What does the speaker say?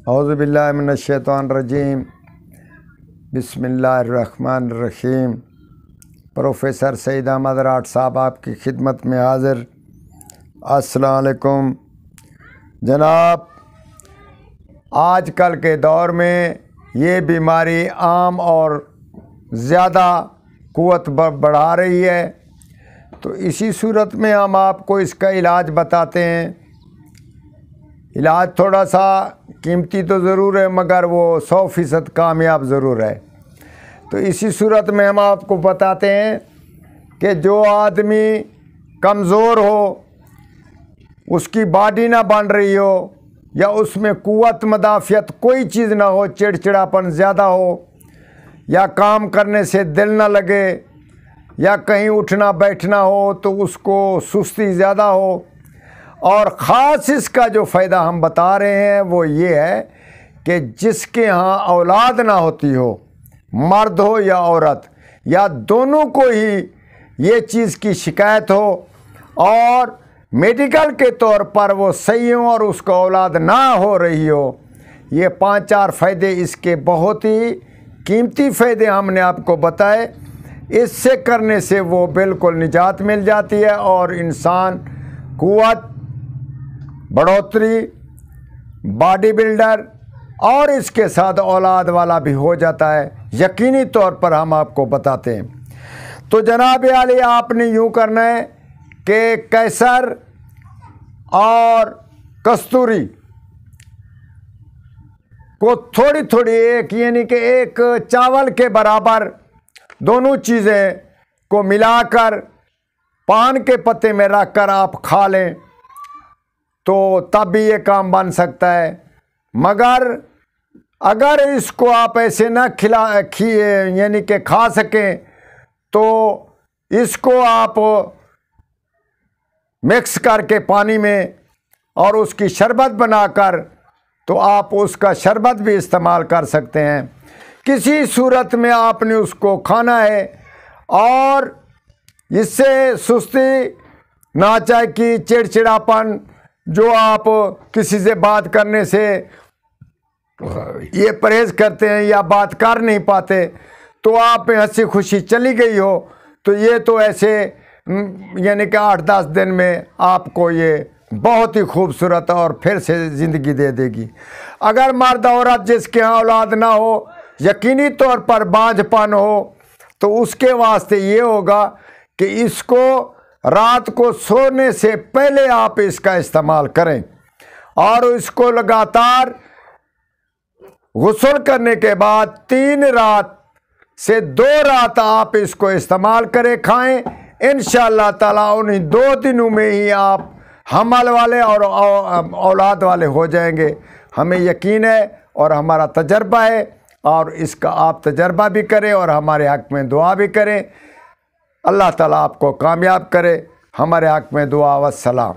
औज़ुबिल्लाहि मिनश्शैतानिर्रजीम बिस्मिल्लाहिर्रहमानिर्रहीम। प्रोफेसर सईद अहमद राठ साहब आपकी खिदमत में हाज़िर। अस्सलाम वालेकुम जनाब, आजकल के दौर में ये बीमारी आम और ज़्यादा क़ुव्वत बढ़ा रही है, तो इसी सूरत में हम आपको इसका इलाज बताते हैं। इलाज थोड़ा सा कीमती तो ज़रूर है, मगर वो 100% कामयाब ज़रूर है। तो इसी सूरत में हम आपको बताते हैं कि जो आदमी कमज़ोर हो, उसकी बॉडी ना बन रही हो, या उसमें क़ुव्वत मदाफ़ियत कोई चीज़ ना हो, चिड़चिड़ापन ज़्यादा हो, या काम करने से दिल ना लगे, या कहीं उठना बैठना हो तो उसको सुस्ती ज़्यादा हो, और ख़ास इसका जो फ़ायदा हम बता रहे हैं वो ये है कि जिसके यहाँ औलाद ना होती हो, मर्द हो या औरत, या दोनों को ही ये चीज़ की शिकायत हो और मेडिकल के तौर पर वो सही हो और उसको औलाद ना हो रही हो, ये 5-4 फ़ायदे इसके बहुत ही कीमती फ़ायदे हमने आपको बताए। इससे करने से वो बिल्कुल निजात मिल जाती है और इंसान क़ुव्वत, बढ़ोतरी, बॉडी बिल्डर और इसके साथ औलाद वाला भी हो जाता है। यकीनी तौर पर हम आपको बताते हैं। तो जनाब आली, आपने यूँ करना है कि कैसर और कस्तूरी को थोड़ी थोड़ी, एक यानी कि एक चावल के बराबर दोनों चीज़ें को मिलाकर पान के पत्ते में रख कर आप खा लें, तो तब भी ये काम बन सकता है। मगर अगर इसको आप ऐसे ना यानी कि खा सकें, तो इसको आप मिक्स करके पानी में और उसकी शरबत बनाकर, तो आप उसका शरबत भी इस्तेमाल कर सकते हैं। किसी सूरत में आपने उसको खाना है और इससे सुस्ती, नाचा की, चिड़चिड़ापन, जो आप किसी से बात करने से ये परहेज़ करते हैं या बात कर नहीं पाते, तो आप में हंसी खुशी चली गई हो, तो ये तो ऐसे यानी कि 8-10 दिन में आपको ये बहुत ही खूबसूरत और फिर से ज़िंदगी दे देगी। अगर मर्द औरत जिसके यहाँ औलाद ना हो, यकीनी तौर पर बांझपन हो, तो उसके वास्ते ये होगा कि इसको रात को सोने से पहले आप इसका इस्तेमाल करें, और इसको लगातार गुस्ल करने के बाद 3 रात से 2 रात आप इसको इस्तेमाल करें, खाएं। इंशाअल्लाह ताला उन्हीं 2 दिनों में ही आप हमल वाले और औलाद वाले हो जाएंगे। हमें यकीन है और हमारा तजर्बा है, और इसका आप तजर्बा भी करें और हमारे हक़ में दुआ भी करें। अल्लाह ताला आपको कामयाब करे। हमारे हक़ में दुआ। वस्सलाम।